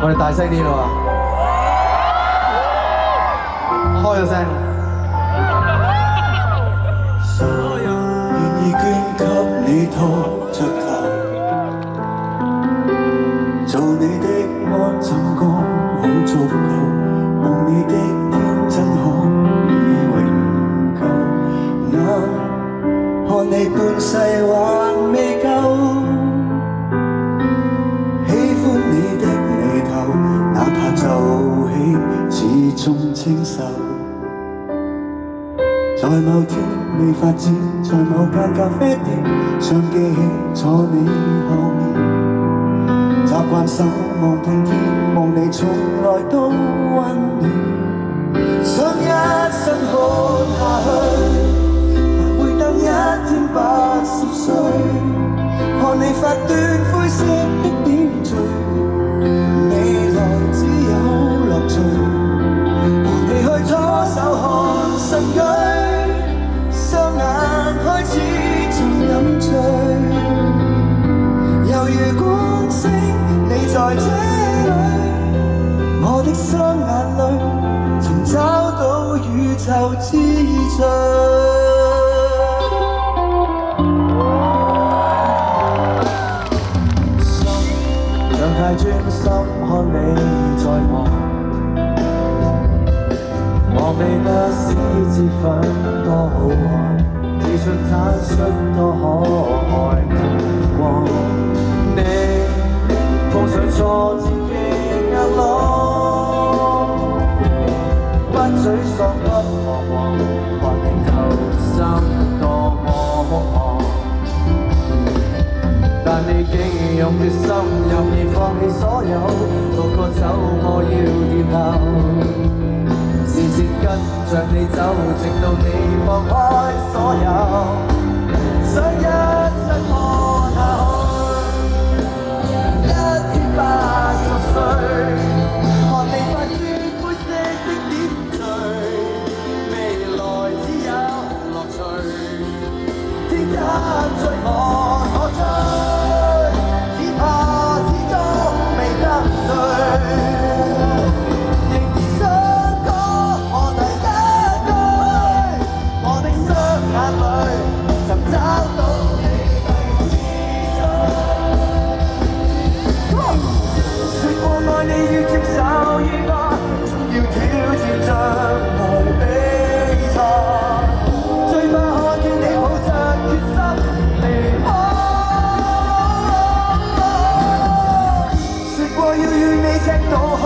我哋大聲啲咯喎，開咗聲。所有願意捐給你拖着頭，做你的安枕歌好足夠，望你的天真可以永久，眼看你半世還未夠，喜歡你的眉頭，哪怕皺起始終清秀。在某天未發展，在某間咖啡店，想記起坐你後面，習慣守望聽天，望你從來都溫暖，想一生看下去，還會等一天80歲，看你發端灰色的點綴，未來只有樂趣，和你去左手看神韻。開始盡飲醉，猶如觀星，你在這裏，我的雙眼裏曾找到宇宙之最。像太專心看你在望，望你不思之分多好看。自信坦率多可愛眼光，你碰上挫折嘅硬朗，不沮喪不彷徨，還你求心多麼空曠，但你竟然用決心任意放棄所有，個個走我要跌後。視線跟着你走，直到你放開所有，想一生看下去，一天80歲，看你發端灰色的點綴，未來只有樂趣，天真追我所追，只怕始終未得對。赤道看